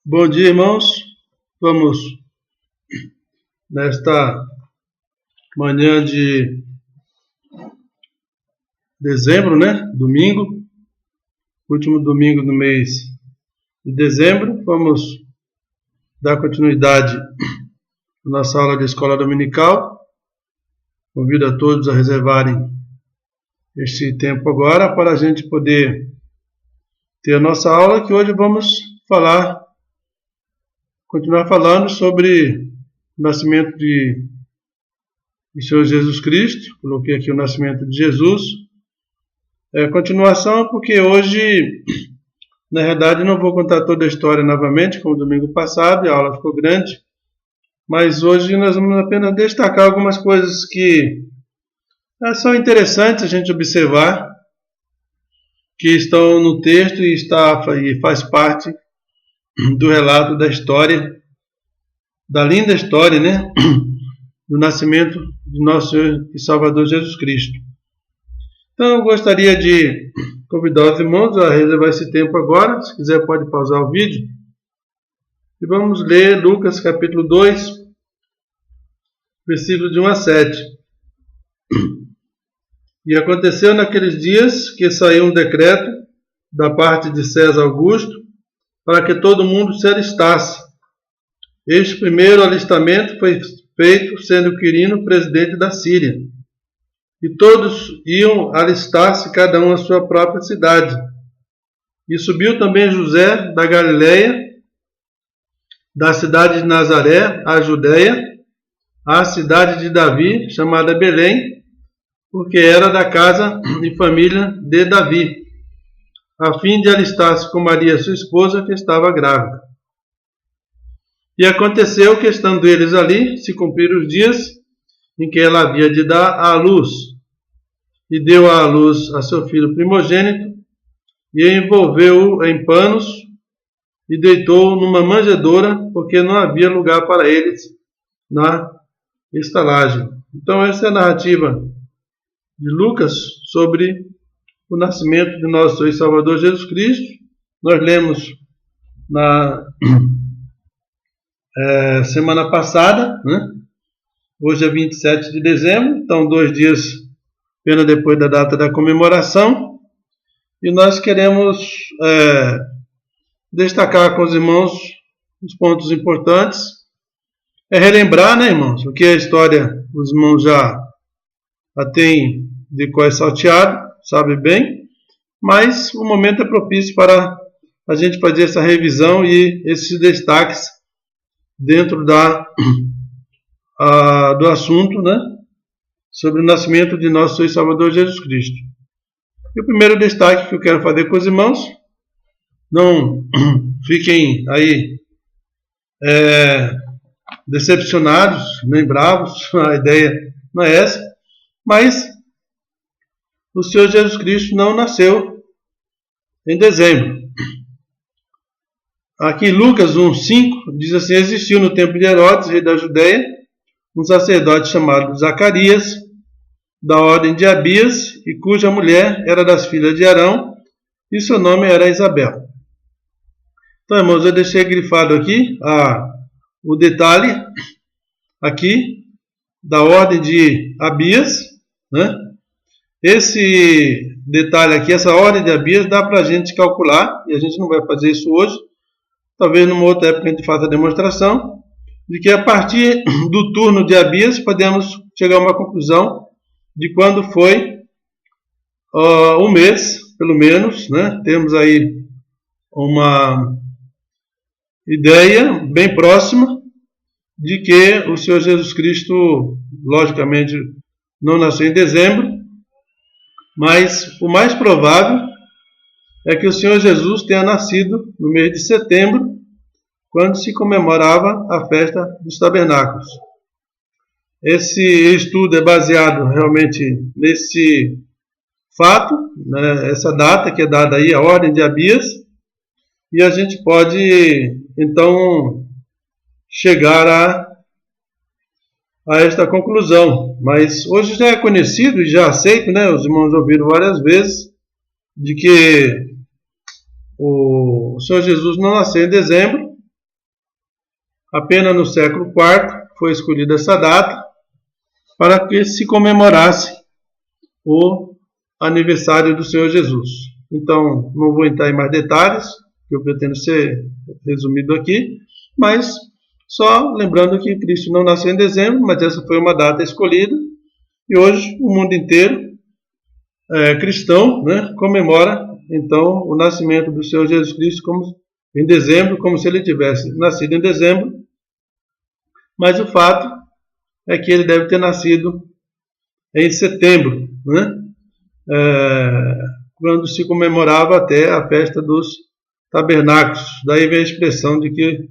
Bom dia, irmãos. Vamos nesta manhã de dezembro, Domingo, último domingo do mês de dezembro. Vamos dar continuidade à nossa aula de escola dominical. Convido a todos a reservarem este tempo agora para a gente poder ter a nossa aula, que hoje vamos continuar falando sobre o nascimento de Senhor Jesus Cristo. Coloquei aqui o nascimento de Jesus. Continuação, porque hoje, na verdade, não vou contar toda a história novamente, como domingo passado, e a aula ficou grande. Mas hoje nós vamos apenas destacar algumas coisas que são interessantes a gente observar, que estão no texto e faz parte do relato da história, da linda história, do nascimento de nosso Senhor e Salvador Jesus Cristo. Então eu gostaria de convidar os irmãos a reservar esse tempo agora. Se quiser pode pausar o vídeo. E vamos ler Lucas capítulo 2, versículo de 1 a 7. E aconteceu naqueles dias que saiu um decreto da parte de César Augusto para que todo mundo se alistasse. Este primeiro alistamento foi feito sendo Quirino presidente da Síria. E todos iam alistar-se, cada um à sua própria cidade. E subiu também José da Galileia, da cidade de Nazaré, à Judeia, à cidade de Davi, chamada Belém, porque era da casa e família de Davi, a fim de alistar-se com Maria, sua esposa, que estava grávida. E aconteceu que, estando eles ali, se cumpriram os dias em que ela havia de dar à luz. E deu à luz a seu filho primogênito, e envolveu-o em panos, e deitou-o numa manjedoura, porque não havia lugar para eles na estalagem. Então essa é a narrativa de Lucas sobre o nascimento de nosso Senhor e Salvador Jesus Cristo. Nós lemos na semana passada, Hoje é 27 de dezembro, então 2 dias apenas depois da data da comemoração, e nós queremos destacar com os irmãos os pontos importantes, relembrar, irmãos, o que a história os irmãos já a têm de qual é salteado, sabe bem, mas o momento é propício para a gente fazer essa revisão e esses destaques dentro do assunto, sobre o nascimento de nosso Senhor e Salvador Jesus Cristo. E o primeiro destaque que eu quero fazer com os irmãos, não fiquem aí decepcionados, nem bravos, a ideia não é essa, mas o Senhor Jesus Cristo não nasceu em dezembro. Aqui em Lucas 1:5 diz assim: existiu no tempo de Herodes, rei da Judeia, um sacerdote chamado Zacarias, da ordem de Abias, e cuja mulher era das filhas de Arão, e seu nome era Isabel. Então, irmãos, eu deixei grifado aqui o detalhe aqui da ordem de Abias, Esse detalhe aqui, essa ordem de Abias, dá para a gente calcular, e a gente não vai fazer isso hoje, talvez numa outra época a gente faça a demonstração, de que a partir do turno de Abias podemos chegar a uma conclusão de quando foi o mês, pelo menos, Temos aí uma ideia bem próxima de que o Senhor Jesus Cristo, logicamente, não nasceu em dezembro, mas o mais provável é que o Senhor Jesus tenha nascido no mês de setembro, quando se comemorava a festa dos tabernáculos. Esse estudo é baseado realmente nesse fato, essa data que é dada aí, a ordem de Abias, e a gente pode então chegar a esta conclusão. Mas hoje já é conhecido e já aceito, os irmãos ouviram várias vezes, de que o Senhor Jesus não nasceu em dezembro, Apenas no século IV foi escolhida essa data para que se comemorasse o aniversário do Senhor Jesus. Então, não vou entrar em mais detalhes, que eu pretendo ser resumido aqui, mas só lembrando que Cristo não nasceu em dezembro, mas essa foi uma data escolhida, e hoje o mundo inteiro cristão, né, comemora então o nascimento do Senhor Jesus Cristo em dezembro, como se ele tivesse nascido em dezembro, mas o fato é que ele deve ter nascido em setembro, né, quando se comemorava até a festa dos tabernáculos. Daí vem a expressão de que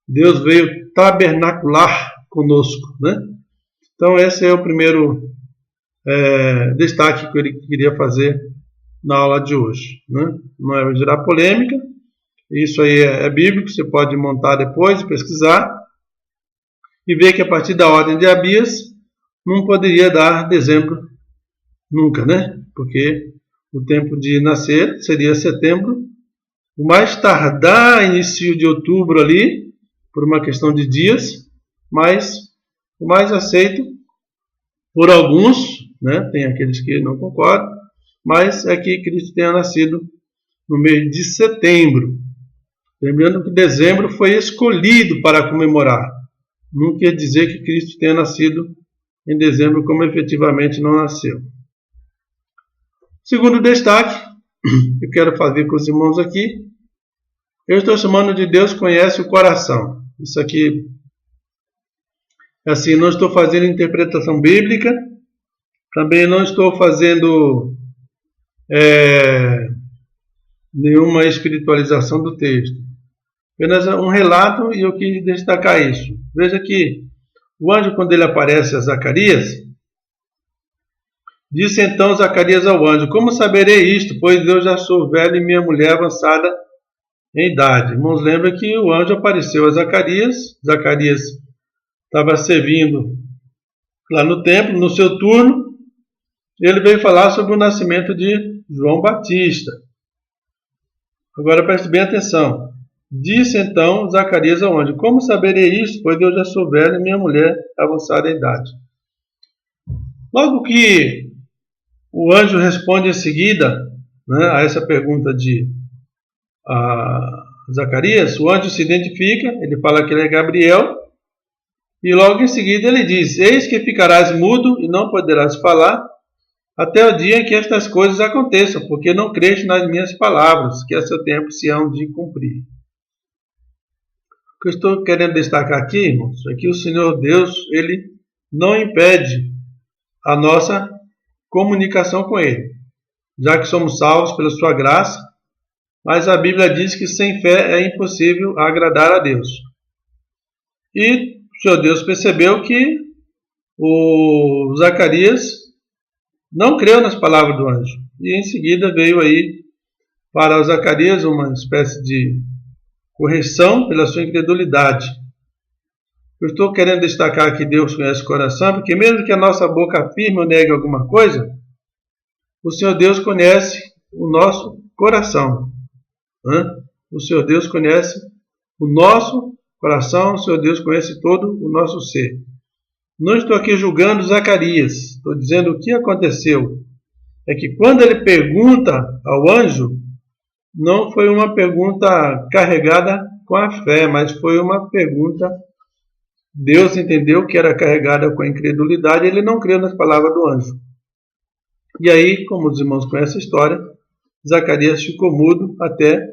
Deus veio tabernacular conosco, né? Então esse é o primeiro destaque que ele queria fazer na aula de hoje, né? Não é gerar polêmica, isso aí é bíblico, você pode montar depois, pesquisar e ver que a partir da ordem de Abias não poderia dar dezembro nunca, né? Porque o tempo de nascer seria setembro, o mais tardar início de outubro ali, por uma questão de dias, mas o mais aceito por alguns, né? Tem aqueles que não concordam, mas é que Cristo tenha nascido no mês de setembro. Lembrando que dezembro foi escolhido para comemorar. Não quer dizer que Cristo tenha nascido em dezembro, como efetivamente não nasceu. Segundo destaque, que eu quero fazer com os irmãos aqui, eu estou chamando de Deus conhece o coração. Isso aqui, assim, não estou fazendo interpretação bíblica, também não estou fazendo nenhuma espiritualização do texto. Apenas um relato e eu quis destacar isso. Veja que o anjo, quando ele aparece a Zacarias, disse então Zacarias ao anjo: como saberei isto, pois eu já sou velho e minha mulher avançada em idade. Irmãos, lembra que o anjo apareceu a Zacarias. Zacarias estava servindo lá no templo, no seu turno. Ele veio falar sobre o nascimento de João Batista. Agora preste bem atenção. Disse então Zacarias ao anjo: como saberei isto, pois eu já sou velho e minha mulher avançada em idade. Logo que o anjo responde em seguida, né, a essa pergunta de Zacarias, o anjo se identifica, ele fala que ele é Gabriel, e logo em seguida ele diz: eis que ficarás mudo e não poderás falar, até o dia em que estas coisas aconteçam, porque não creste nas minhas palavras, que a seu tempo se hão de cumprir. O que eu estou querendo destacar aqui, irmãos, é que o Senhor Deus, ele não impede a nossa comunicação com ele, já que somos salvos pela sua graça, mas a Bíblia diz que sem fé é impossível agradar a Deus. E o Senhor Deus percebeu que o Zacarias não creu nas palavras do anjo. E em seguida veio aí para Zacarias uma espécie de correção pela sua incredulidade. Eu estou querendo destacar que Deus conhece o coração, porque mesmo que a nossa boca afirme ou negue alguma coisa, o Senhor Deus conhece o nosso coração. O Senhor Deus conhece o nosso coração, o Senhor Deus conhece todo o nosso ser. Não estou aqui julgando Zacarias, estou dizendo o que aconteceu. É que quando ele pergunta ao anjo, não foi uma pergunta carregada com a fé, mas foi uma pergunta, Deus entendeu que era carregada com a incredulidade, ele não creu nas palavras do anjo. E aí, como os irmãos conhecem a história, Zacarias ficou mudo até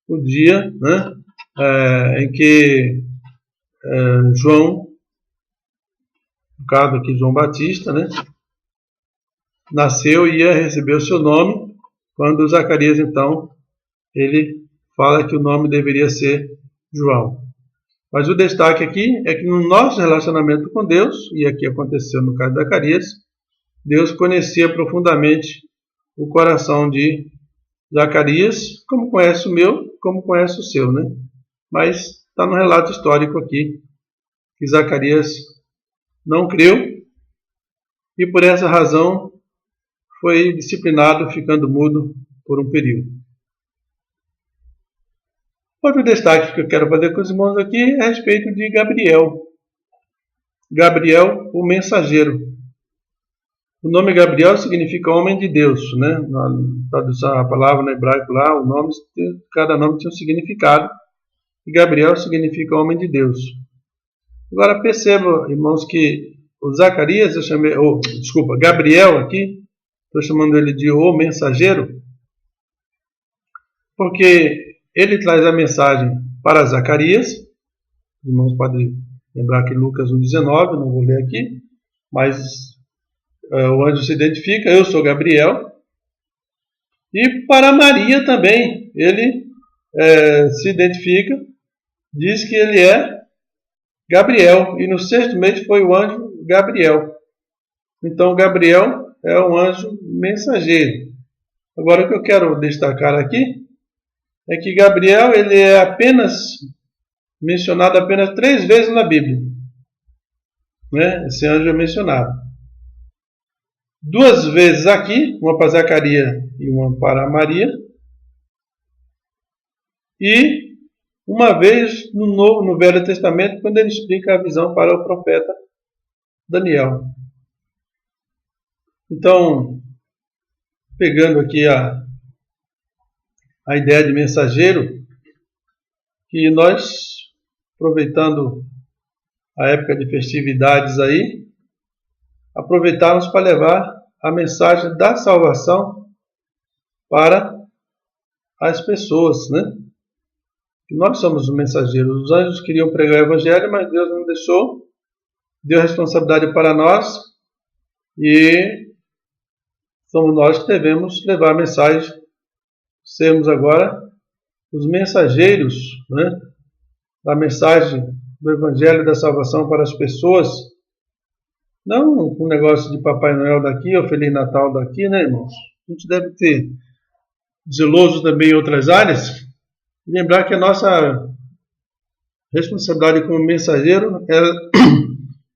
o dia, né, em que João, no caso aqui João Batista, né, nasceu e ia receber o seu nome, quando Zacarias então, ele fala que o nome deveria ser João. Mas o destaque aqui é que no nosso relacionamento com Deus, e aqui aconteceu no caso de Zacarias, Deus conhecia profundamente o coração de Zacarias, como conhece o meu, como conhece o seu, né? Mas está no relato histórico aqui, que Zacarias não creu, e por essa razão foi disciplinado ficando mudo por um período. Outro destaque que eu quero fazer com os irmãos aqui é a respeito de Gabriel. Gabriel, o mensageiro. O nome Gabriel significa homem de Deus, né? Na tradução, a palavra no hebraico lá, o nome, cada nome tinha um significado. E Gabriel significa homem de Deus. Agora perceba, irmãos, que o Zacarias, Gabriel aqui, estou chamando ele de o mensageiro, porque ele traz a mensagem para Zacarias. Os irmãos podem lembrar que Lucas 1,19, não vou ler aqui, mas o anjo se identifica, eu sou Gabriel. E para Maria também, ele se identifica, diz que ele é Gabriel, e no sexto mês foi o anjo Gabriel. Então Gabriel é um anjo mensageiro. Agora o que eu quero destacar aqui é que Gabriel ele é mencionado apenas 3 vezes na Bíblia. Né? Esse anjo é mencionado. 2 vezes aqui, uma para Zacarias e uma para Maria. E uma vez no Velho Testamento, quando ele explica a visão para o profeta Daniel. Então, pegando aqui a ideia de mensageiro, que nós, aproveitando a época de festividades aí, aproveitarmos para levar a mensagem da salvação para as pessoas, né? Nós somos os mensageiros. Os anjos queriam pregar o evangelho, mas Deus não deixou, deu a responsabilidade para nós e somos nós que devemos levar a mensagem, sermos agora os mensageiros, né, da mensagem do evangelho da salvação para as pessoas. Não com um negócio de Papai Noel daqui ou Feliz Natal daqui, né, irmãos? A gente deve ter zeloso também em outras áreas. E lembrar que a nossa responsabilidade como mensageiro é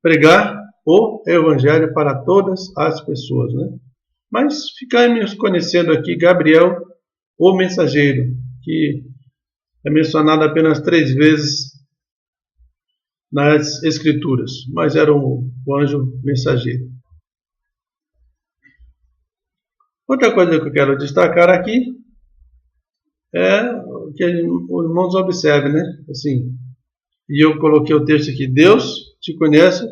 pregar o evangelho para todas as pessoas, né? Mas ficamos conhecendo aqui Gabriel, o mensageiro, que é mencionado apenas 3 vezes nas Escrituras, mas era o anjo mensageiro. Outra coisa que eu quero destacar aqui é que os irmãos observem, né? Assim, e eu coloquei o texto aqui: Deus te conhece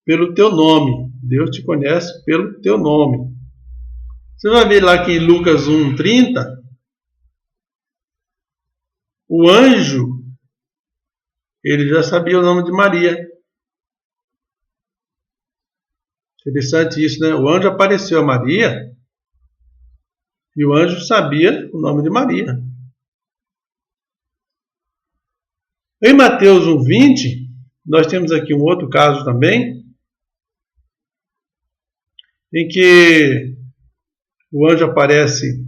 pelo teu nome. Deus te conhece pelo teu nome. Você vai ver lá que em Lucas 1,30, o anjo, ele já sabia o nome de Maria. Interessante isso, né? O anjo apareceu a Maria e o anjo sabia o nome de Maria. Em Mateus 1,20, nós temos aqui um outro caso também, em que o anjo aparece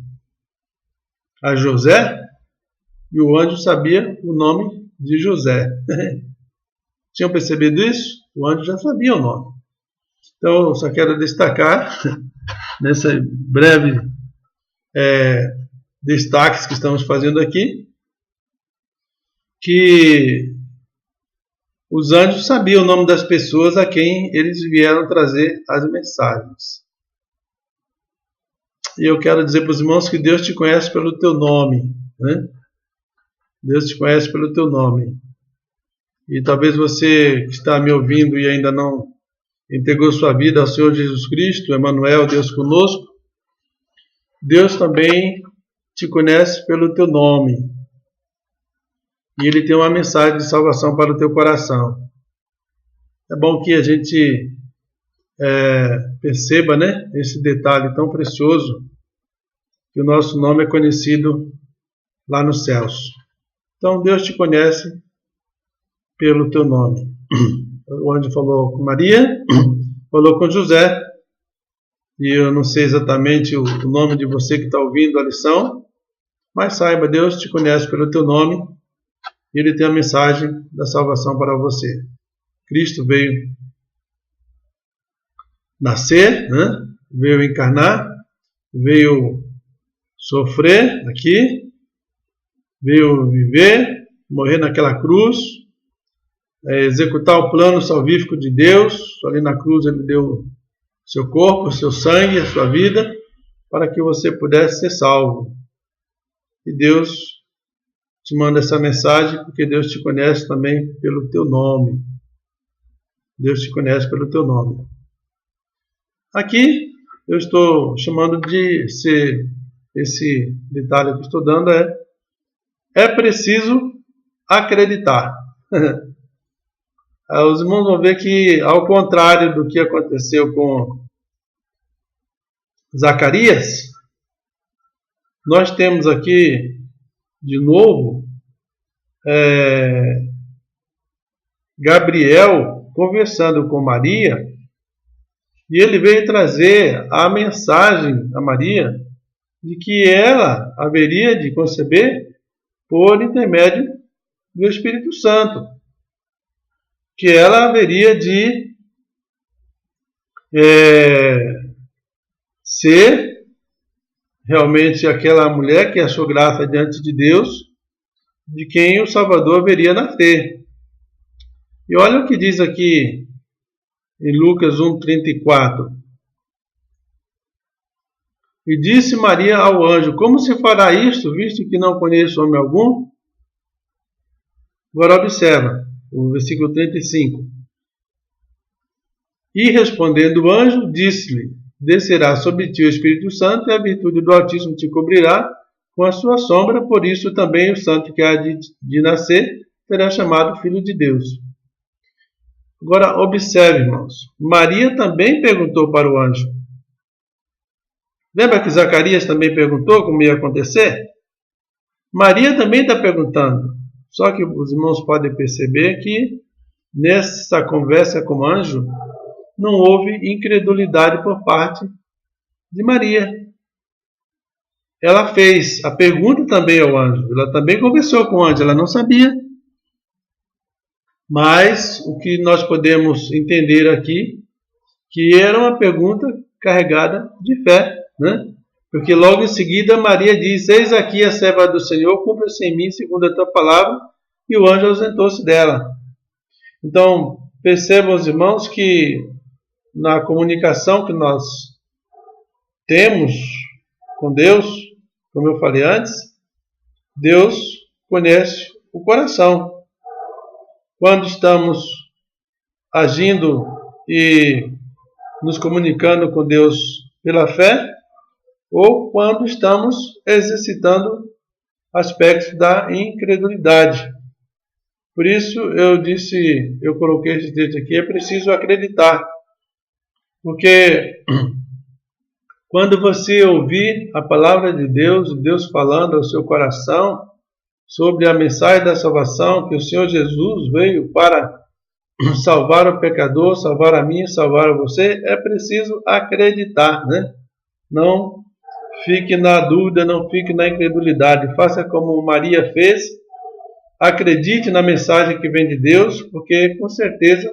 a José e o anjo sabia o nome de José. Tinham percebido isso? O anjo já sabia o nome. Então, eu só quero destacar, nessa breve destaques que estamos fazendo aqui, que os anjos sabiam o nome das pessoas a quem eles vieram trazer as mensagens. E eu quero dizer para os irmãos que Deus te conhece pelo teu nome, né? Deus te conhece pelo teu nome. E talvez você que está me ouvindo e ainda não entregou sua vida ao Senhor Jesus Cristo, Emmanuel, Deus conosco, Deus também te conhece pelo teu nome. E Ele tem uma mensagem de salvação para o teu coração. É bom que a gente perceba, né, esse detalhe tão precioso, que o nosso nome é conhecido lá nos céus. Então Deus te conhece pelo teu nome. O anjo falou com Maria, falou com José, e eu não sei exatamente o nome de você que está ouvindo a lição, mas saiba, Deus te conhece pelo teu nome, e Ele tem a mensagem da salvação para você. Cristo veio nascer, né? Veio encarnar, veio sofrer aqui, veio viver, morrer naquela cruz, executar o plano salvífico de Deus. Ali na cruz ele deu seu corpo, seu sangue, a sua vida, para que você pudesse ser salvo. E Deus te manda essa mensagem porque Deus te conhece também pelo teu nome. Deus te conhece pelo teu nome. Aqui eu estou chamando de ser, esse detalhe que estou dando é preciso acreditar. Os irmãos vão ver que, ao contrário do que aconteceu com Zacarias, nós temos aqui, de novo, Gabriel conversando com Maria, e ele veio trazer a mensagem a Maria de que ela haveria de conceber por intermédio do Espírito Santo, que ela haveria de ser realmente aquela mulher que achou graça diante de Deus, de quem o Salvador haveria nascer. E olha o que diz aqui em Lucas 1:34. E disse Maria ao anjo: como se fará isto, visto que não conheço homem algum? Agora observa o versículo 35. E respondendo o anjo, disse-lhe: descerá sobre ti o Espírito Santo, e a virtude do Altíssimo te cobrirá com a sua sombra, por isso também o santo que há de nascer será chamado Filho de Deus. Agora observe, irmãos, Maria também perguntou para o anjo. Lembra que Zacarias também perguntou como ia acontecer? Maria também está perguntando. Só que os irmãos podem perceber que nessa conversa com o anjo não houve incredulidade por parte de Maria. Ela fez a pergunta também ao anjo. Ela também conversou com o anjo, ela não sabia. Mas o que nós podemos entender aqui, que era uma pergunta carregada de fé, né? Porque logo em seguida Maria diz: eis aqui a serva do Senhor, cumpra-se em mim segundo a tua palavra, e o anjo ausentou-se dela. Então, percebam os irmãos que na comunicação que nós temos com Deus, como eu falei antes, Deus conhece o coração. Quando estamos agindo e nos comunicando com Deus pela fé, ou quando estamos exercitando aspectos da incredulidade. Por isso eu coloquei esse texto aqui, é preciso acreditar. Porque quando você ouvir a palavra de Deus, Deus falando ao seu coração sobre a mensagem da salvação, que o Senhor Jesus veio para salvar o pecador, salvar a mim, salvar a você, é preciso acreditar, né? Não fique na dúvida, não fique na incredulidade. Faça como Maria fez, acredite na mensagem que vem de Deus, porque com certeza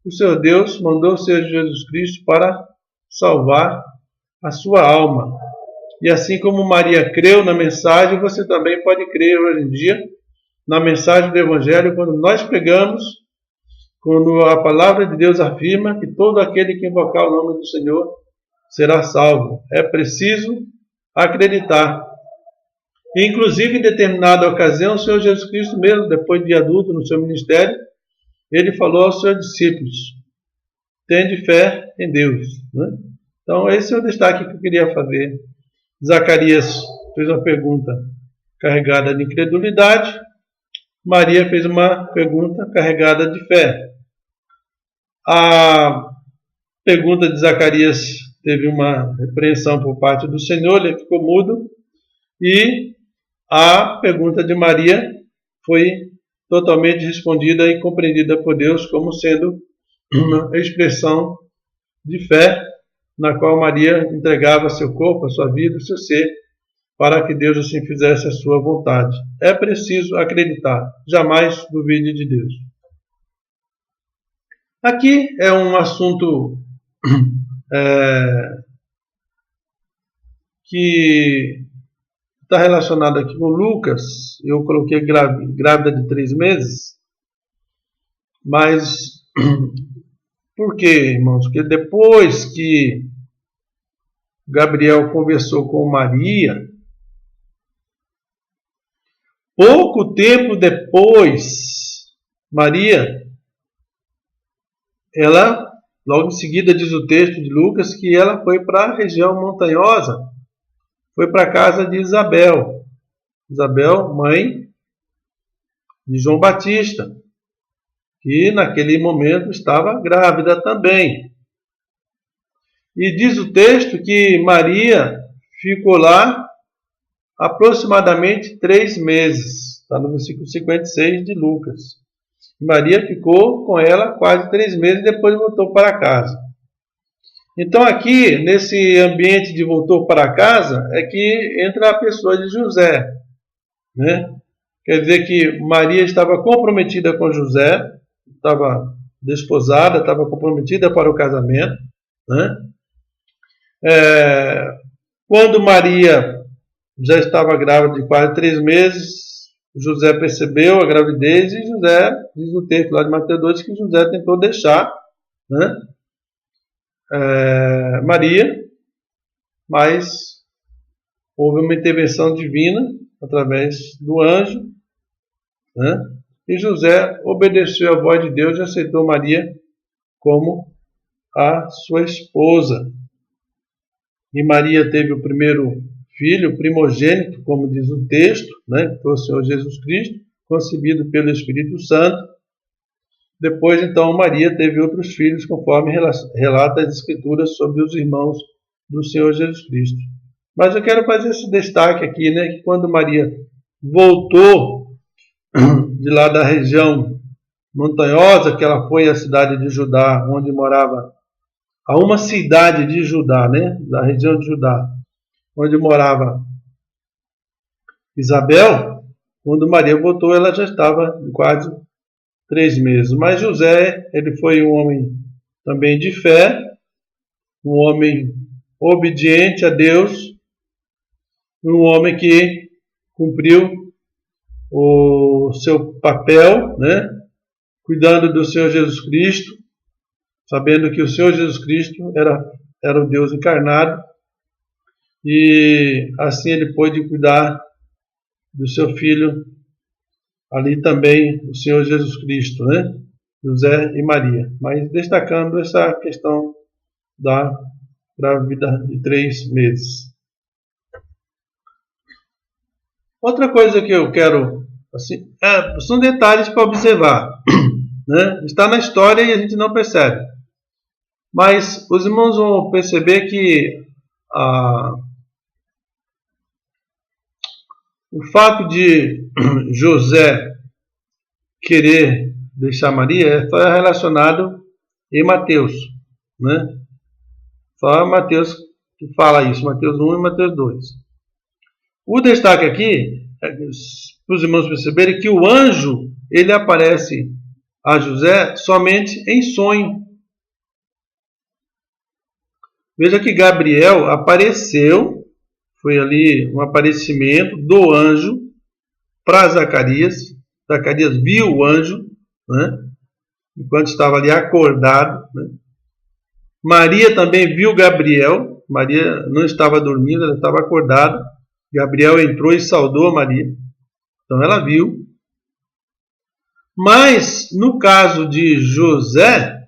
o seu Deus mandou o Senhor Jesus Cristo para salvar a sua alma. E assim como Maria creu na mensagem, você também pode crer hoje em dia na mensagem do Evangelho, quando nós pregamos, quando a palavra de Deus afirma que todo aquele que invocar o nome do Senhor será salvo. É preciso acreditar. Inclusive, em determinada ocasião, o Senhor Jesus Cristo mesmo, depois de adulto no seu ministério, ele falou aos seus discípulos: tende fé em Deus, né? Então, esse é o destaque que eu queria fazer. Zacarias fez uma pergunta carregada de incredulidade. Maria fez uma pergunta carregada de fé. A pergunta de Zacarias teve uma repreensão por parte do Senhor, ele ficou mudo. E a pergunta de Maria foi totalmente respondida e compreendida por Deus como sendo uma expressão de fé, na qual Maria entregava seu corpo, a sua vida, o seu ser, para que Deus assim fizesse a sua vontade. É preciso acreditar, jamais duvide de Deus. Aqui é um assunto que está relacionado aqui com Lucas. Eu coloquei grávida de 3 meses. Mas por quê, irmãos? Porque depois que Gabriel conversou com Maria, pouco tempo depois, Maria, ela, logo em seguida diz o texto de Lucas, que ela foi para a região montanhosa, foi para a casa de Isabel. Isabel, mãe de João Batista, que naquele momento estava grávida também. E diz o texto que Maria ficou lá aproximadamente 3 meses. Está no versículo 56 de Lucas. Maria ficou com ela quase 3 meses e depois voltou para casa. Então aqui, nesse ambiente de voltou para casa, é que entra a pessoa de José, né? Quer dizer que Maria estava comprometida com José, estava desposada, estava comprometida para o casamento, né? Quando Maria já estava grávida de quase 3 meses, José percebeu a gravidez e José, diz o texto lá de Mateus 2, que José tentou deixar, né, Maria, mas houve uma intervenção divina através do anjo, né, e José obedeceu à voz de Deus e aceitou Maria como a sua esposa. E Maria teve o primeiro filho, primogênito, como diz o texto, né, que foi o Senhor Jesus Cristo, concebido pelo Espírito Santo. Depois, então, Maria teve outros filhos, conforme relata as Escrituras sobre os irmãos do Senhor Jesus Cristo. Mas eu quero fazer esse destaque aqui, né, que quando Maria voltou de lá da região montanhosa, que ela foi à cidade de Judá, onde morava, a uma cidade de Judá, né, da região de Judá, onde morava Isabel, quando Maria voltou, ela já estava quase 3 meses. Mas José, ele foi um homem também de fé, um homem obediente a Deus, um homem que cumpriu o seu papel, né, cuidando do Senhor Jesus Cristo, sabendo que o Senhor Jesus Cristo era o Deus encarnado, e assim ele pôde cuidar do seu filho, ali também o Senhor Jesus Cristo, né? José e Maria. Mas destacando essa questão da grávida de 3 meses. Outra coisa que eu quero, assim, são detalhes para observar, né? Está na história e a gente não percebe. Mas os irmãos vão perceber que o fato de José querer deixar Maria está relacionado em Mateus, né? Só Mateus que fala isso, Mateus 1 e Mateus 2. O destaque aqui, para os irmãos perceberem, que o anjo, ele aparece a José somente em sonho. Veja que Gabriel apareceu, foi ali um aparecimento do anjo para Zacarias. Zacarias viu o anjo, né, enquanto estava ali acordado, né. Maria também viu Gabriel. Maria não estava dormindo, ela estava acordada. Gabriel entrou e saudou Maria. Então ela viu. Mas no caso de José,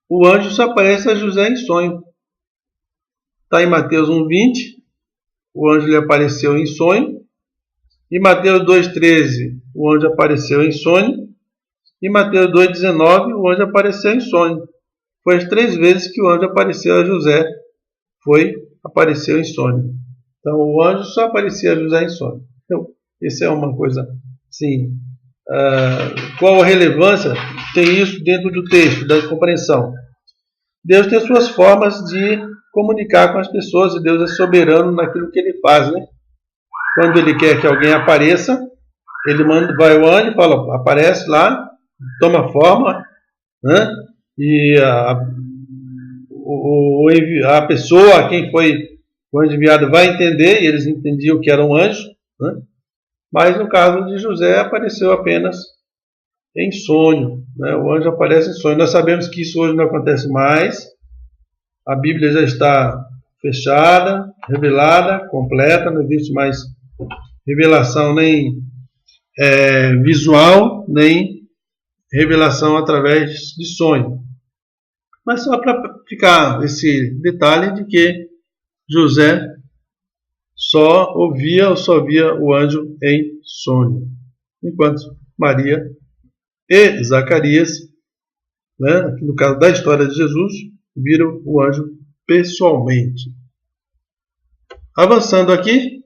o anjo só aparece a José em sonho. Está em Mateus 1,20, o anjo lhe apareceu em sonho. Em Mateus 2,13, o anjo apareceu em sonho. Em Mateus 2,19, o anjo apareceu em sonho. Foi as 3 vezes que o anjo apareceu a José, apareceu em sonho. Então o anjo só aparecia a José em sonho. Então, essa é uma coisa, sim. Qual a relevância tem isso dentro do texto, da compreensão? Deus tem suas formas de comunicar com as pessoas, e Deus é soberano naquilo que ele faz, né? Quando ele quer que alguém apareça, ele vai ao anjo e fala, aparece lá, toma forma, né? E a pessoa a quem foi o anjo enviado vai entender, e eles entendiam que era um anjo, né? Mas no caso de José apareceu apenas em sonho, né? O anjo aparece em sonho. Nós sabemos que isso hoje não acontece mais. A Bíblia já está fechada, revelada, completa, não existe mais revelação nem visual, nem revelação através de sonho. Mas só para ficar esse detalhe de que José só via o anjo em sonho, enquanto Maria e Zacarias, né, no caso da história de Jesus, viram o anjo pessoalmente. Avançando aqui,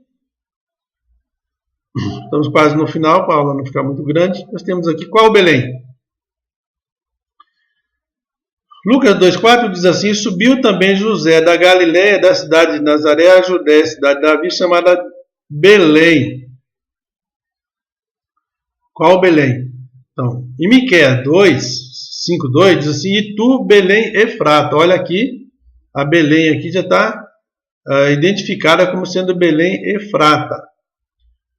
estamos quase no final, para a aula não ficar muito grande. Nós temos aqui qual Belém? Lucas 2,4 diz assim: subiu também José da Galiléia, da cidade de Nazaré, a Judéia, cidade de Davi, chamada Belém. Qual Belém? Então, em Miqueias 5,2 diz assim: e tu, Belém Efrata. Olha aqui, a Belém aqui já está identificada como sendo Belém Efrata.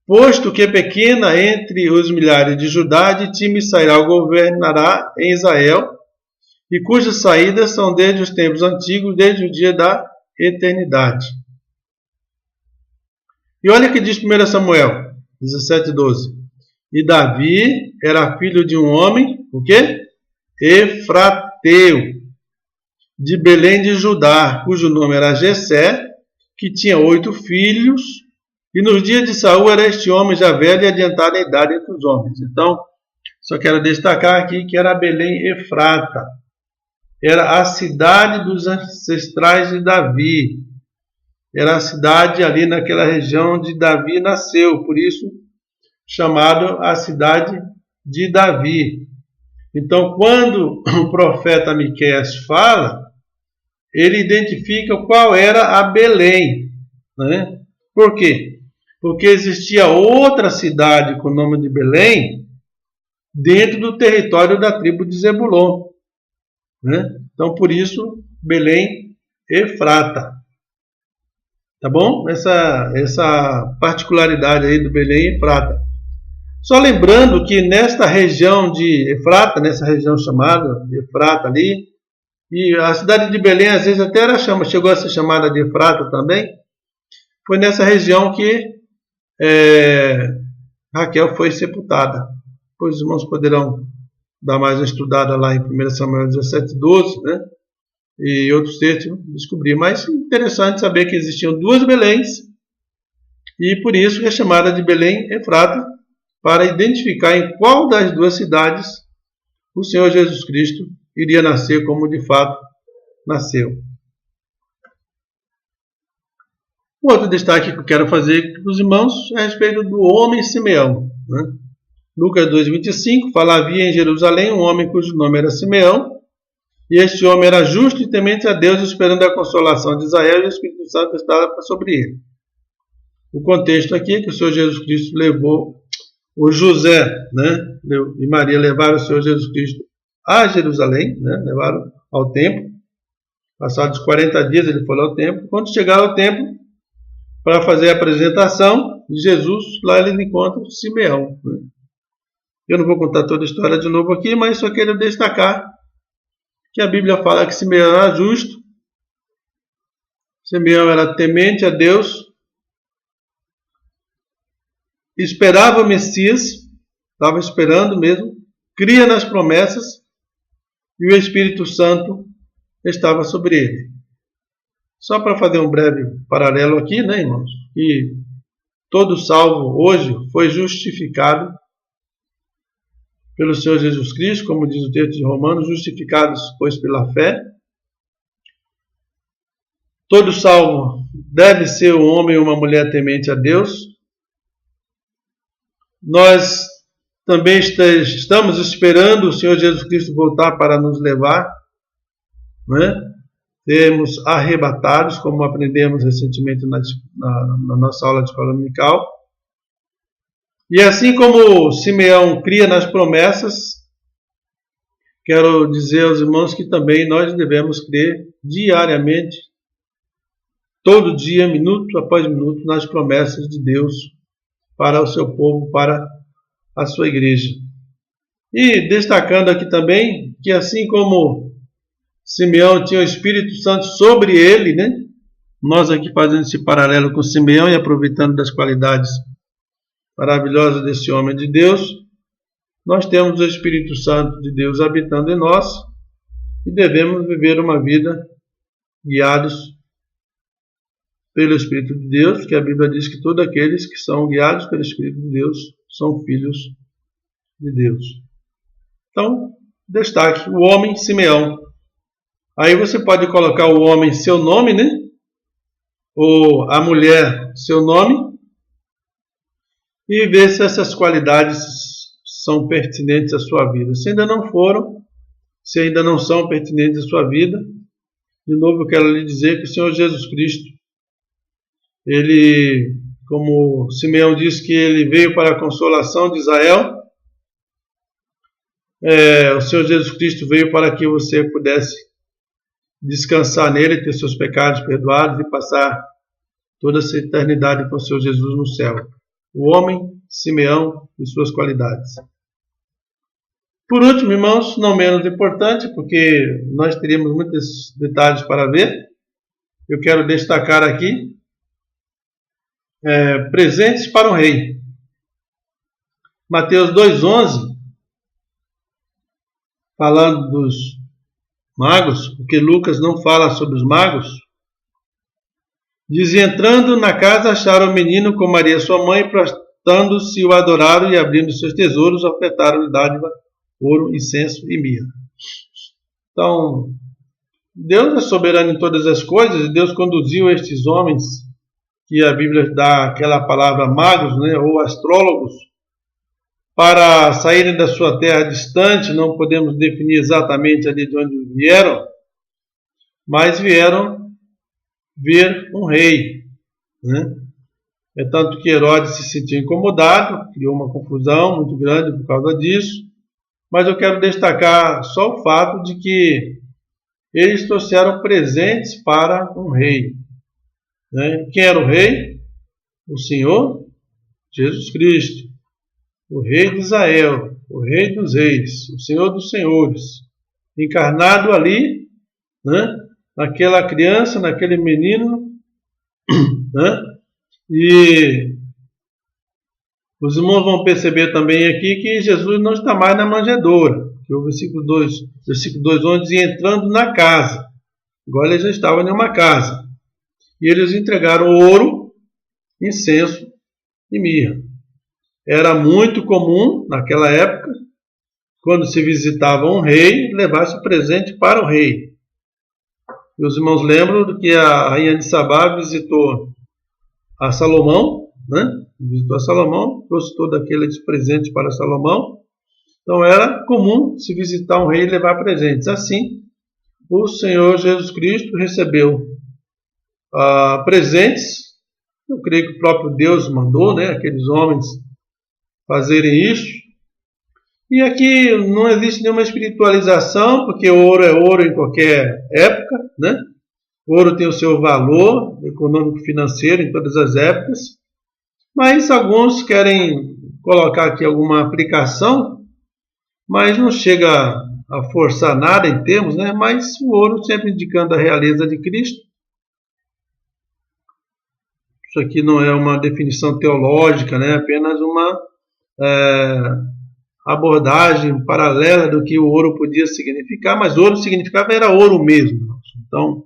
Posto que é pequena entre os milhares de Judá, de ti me sairá, governará em Israel, e cujas saídas são desde os tempos antigos, desde o dia da eternidade. E olha o que diz 1 Samuel 17,12. E Davi era filho de um homem, o quê? Efrateu, de Belém de Judá, cujo nome era Jessé, que tinha 8 filhos, e nos dias de Saul era este homem já velho e adiantado em idade entre os homens. Então, só quero destacar aqui que era Belém Efrata. Era a cidade dos ancestrais de Davi. Era a cidade ali naquela região onde Davi nasceu, por isso chamado a cidade de Davi. Então, quando o profeta Miqueias fala, ele identifica qual era a Belém, né? Por quê? Porque existia outra cidade com o nome de Belém dentro do território da tribo de Zebulon, né? Então, por isso, Belém Efrata. Tá bom? Essa particularidade aí do Belém Efrata. Só lembrando que nesta região de Efrata, nessa região chamada de Efrata ali, e a cidade de Belém às vezes até chegou a ser chamada de Efrata também, foi nessa região que Raquel foi sepultada. Depois os irmãos poderão dar mais uma estudada lá em 1 Samuel 17,12, né? E outros textos descobrir. Mas interessante saber que existiam 2 Beléns, e por isso é chamada de Belém Efrata, para identificar em qual das 2 cidades o Senhor Jesus Cristo iria nascer como de fato nasceu. Um outro destaque que eu quero fazer para os irmãos é a respeito do homem Simeão, né? Lucas 2,25 fala: havia em Jerusalém um homem cujo nome era Simeão, e este homem era justo e temente a Deus, esperando a consolação de Israel, e o Espírito Santo estava sobre ele. O contexto aqui é que o Senhor Jesus Cristo levou o José, né, e Maria levaram o Senhor Jesus Cristo a Jerusalém, né, levaram ao templo. Passados 40 dias ele foi ao templo. Quando chegaram ao templo para fazer a apresentação de Jesus, lá ele encontra Simeão, né? Eu não vou contar toda a história de novo aqui, mas só quero destacar que a Bíblia fala que Simeão era justo, Simeão era temente a Deus, esperava o Messias, estava esperando mesmo, cria nas promessas, e o Espírito Santo estava sobre ele. Só para fazer um breve paralelo aqui, né, irmãos? Que todo salvo hoje foi justificado pelo Senhor Jesus Cristo, como diz o texto de Romanos, justificados, pois, pela fé. Todo salvo deve ser um homem ou uma mulher temente a Deus. Nós também estamos esperando o Senhor Jesus Cristo voltar para nos levar, né? Sermos arrebatados, como aprendemos recentemente na nossa aula de escola dominical. E assim como Simeão cria nas promessas, quero dizer aos irmãos que também nós devemos crer diariamente todo dia, minuto após minuto, nas promessas de Deus para o seu povo, para a sua igreja. E destacando aqui também que assim como Simeão tinha o Espírito Santo sobre ele, né? Nós aqui fazendo esse paralelo com Simeão e aproveitando das qualidades maravilhosas desse homem de Deus, nós temos o Espírito Santo de Deus habitando em nós e devemos viver uma vida guiados pelo Espírito de Deus, que a Bíblia diz que todos aqueles que são guiados pelo Espírito de Deus são filhos de Deus. Então, destaque, o homem Simeão. Aí você pode colocar o homem seu nome, né? Ou a mulher seu nome, e ver se essas qualidades são pertinentes à sua vida. Se ainda não foram, se ainda não são pertinentes à sua vida, de novo eu quero lhe dizer que o Senhor Jesus Cristo, ele, como Simeão diz que ele veio para a consolação de Israel, o Senhor Jesus Cristo veio para que você pudesse descansar nele, ter seus pecados perdoados e passar toda essa eternidade com o Senhor Jesus no céu. O homem, Simeão e suas qualidades. Por último, irmãos, não menos importante, porque nós teríamos muitos detalhes para ver, eu quero destacar aqui presentes para o rei. Mateus 2,11, falando dos magos, porque Lucas não fala sobre os magos, diz: entrando na casa acharam o menino com Maria sua mãe, prostrando-se o adoraram e abrindo seus tesouros ofertaram-lhe dádiva, ouro, incenso e mirra. Então, Deus é soberano em todas as coisas, e Deus conduziu estes homens, que a Bíblia dá aquela palavra magos, né, ou astrólogos, para saírem da sua terra distante. Não podemos definir exatamente ali de onde vieram, mas vieram ver um rei, né? É tanto que Herodes se sentiu incomodado, criou uma confusão muito grande por causa disso, mas eu quero destacar só o fato de que eles trouxeram presentes para um rei, né? Quem era o rei? O Senhor Jesus Cristo, o rei de Israel, o rei dos reis, o Senhor dos senhores, encarnado ali, né? Naquela criança, naquele menino, né? E os irmãos vão perceber também aqui que Jesus não está mais na manjedoura, que o versículo 2:11 diz: entrando na casa. Agora ele já estava em uma casa. E eles entregaram ouro, incenso e mirra. Era muito comum naquela época, quando se visitava um rei, levar-se presente para o rei. E os irmãos lembram do que a rainha de Sabá visitou a Salomão, né? Visitou a Salomão, trouxe todos aqueles presentes para Salomão. Então era comum se visitar um rei e levar presentes. Assim, o Senhor Jesus Cristo recebeu presentes. Eu creio que o próprio Deus mandou, né, aqueles homens fazerem isso. E aqui não existe nenhuma espiritualização, porque ouro é ouro em qualquer época, né? O ouro tem o seu valor econômico e financeiro em todas as épocas, mas alguns querem colocar aqui alguma aplicação, mas não chega a forçar nada em termos, né? Mas o ouro sempre indicando a realeza de Cristo. Isso aqui não é uma definição teológica, né? Apenas uma abordagem paralela do que o ouro podia significar, mas ouro significava era ouro mesmo. Então,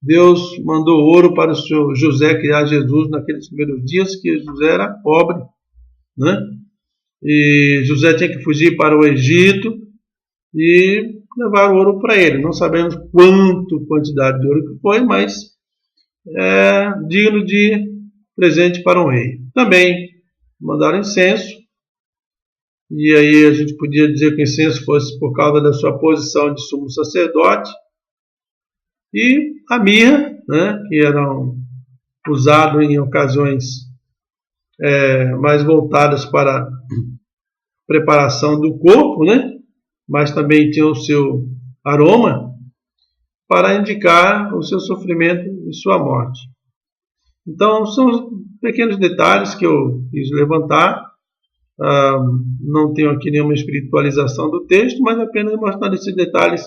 Deus mandou ouro para o seu José criar Jesus naqueles primeiros dias, que José era pobre, né? E José tinha que fugir para o Egito e levar ouro para ele. Não sabemos quantidade de ouro que foi, mas é digno de presente para um rei. Também mandaram incenso, e aí a gente podia dizer que o incenso fosse por causa da sua posição de sumo sacerdote, e a mirra, né, que era usado em ocasiões mais voltadas para a preparação do corpo, né, mas também tinha o seu aroma para indicar o seu sofrimento e sua morte. Então, são pequenos detalhes que eu quis levantar. Não tenho aqui nenhuma espiritualização do texto, mas apenas mostrando esses detalhes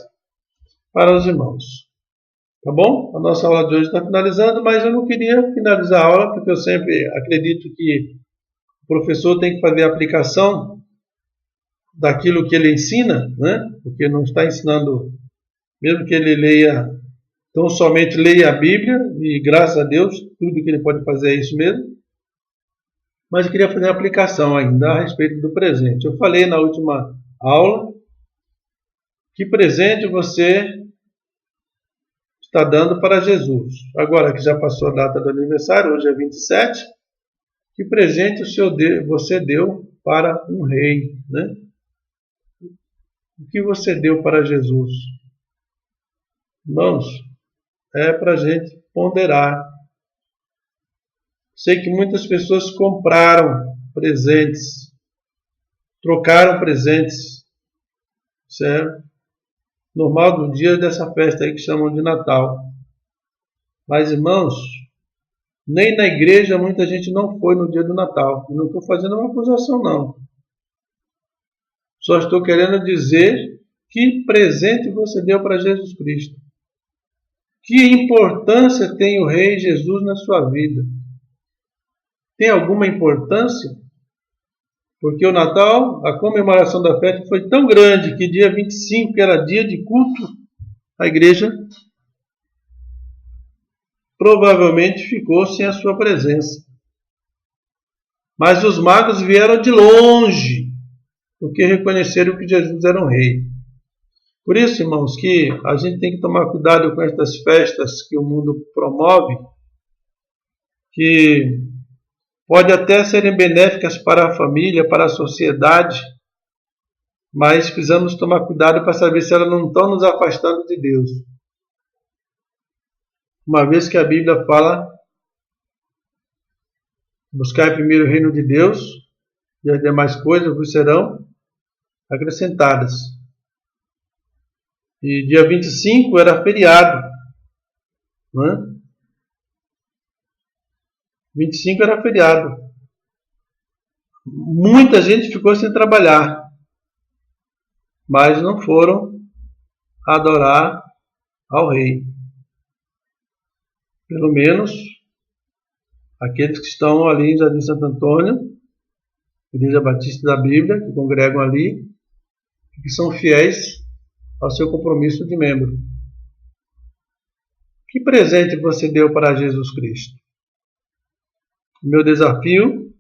para os irmãos. Tá bom? A nossa aula de hoje está finalizando, mas eu não queria finalizar a aula, porque eu sempre acredito que o professor tem que fazer a aplicação daquilo que ele ensina, né? Porque não está ensinando, mesmo que ele leia, então somente leia a Bíblia, e graças a Deus, tudo que ele pode fazer é isso mesmo. Mas eu queria fazer a aplicação ainda a respeito do presente. Eu falei na última aula que presente você está dando para Jesus. Agora que já passou a data do aniversário, hoje é 27, que presente você deu para um rei, né? O que você deu para Jesus? Irmãos, é para a gente ponderar. Sei que muitas pessoas compraram presentes, trocaram presentes, certo? Normal do dia dessa festa aí que chamam de Natal. Mas, irmãos, nem na igreja muita gente não foi no dia do Natal. Eu não estou fazendo uma acusação, não. Só estou querendo dizer que presente você deu para Jesus Cristo. Que importância tem o Rei Jesus na sua vida? Tem alguma importância? Porque o Natal, a comemoração da festa foi tão grande que dia 25, que era dia de culto, a igreja provavelmente ficou sem a sua presença. Mas os magos vieram de longe, porque reconheceram que Jesus era um rei. Por isso, irmãos, que a gente tem que tomar cuidado com estas festas que o mundo promove, que pode até serem benéficas para a família, para a sociedade, mas precisamos tomar cuidado para saber se elas não estão nos afastando de Deus. Uma vez que a Bíblia fala, buscar primeiro o reino de Deus e as demais coisas vos serão acrescentadas. E dia 25 era feriado, né? 25 era feriado. Muita gente ficou sem trabalhar, mas não foram adorar ao rei. Pelo menos aqueles que estão ali em Jardim Santo Antônio, Igreja Batista da Bíblia, que congregam ali, que são fiéis ao seu compromisso de membro. Que presente você deu para Jesus Cristo? O meu desafio,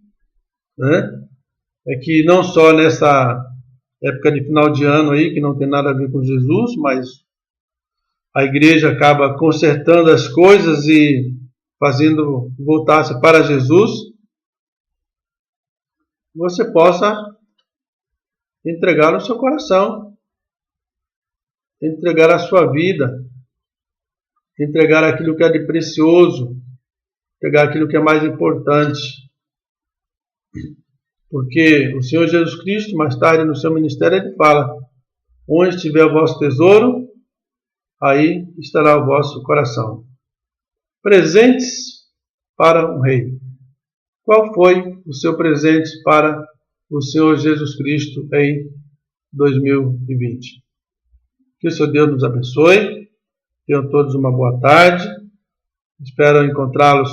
né, é que não só nessa época de final de ano aí, que não tem nada a ver com Jesus, mas a igreja acaba consertando as coisas e fazendo voltar-se para Jesus, você possa entregar o seu coração, entregar a sua vida, entregar aquilo que é de precioso, entregar aquilo que é mais importante. Porque o Senhor Jesus Cristo, mais tarde no seu ministério, ele fala: onde estiver o vosso tesouro, aí estará o vosso coração. Presentes para um rei. Qual foi o seu presente para o Senhor Jesus Cristo em 2020? Que o Senhor Deus nos abençoe. Tenham todos uma boa tarde. Espero encontrá-los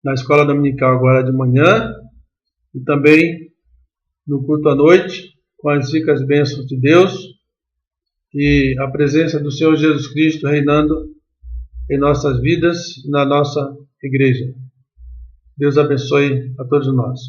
na escola dominical agora de manhã e também no culto à noite, com as ricas bênçãos de Deus e a presença do Senhor Jesus Cristo reinando em nossas vidas e na nossa igreja. Deus abençoe a todos nós.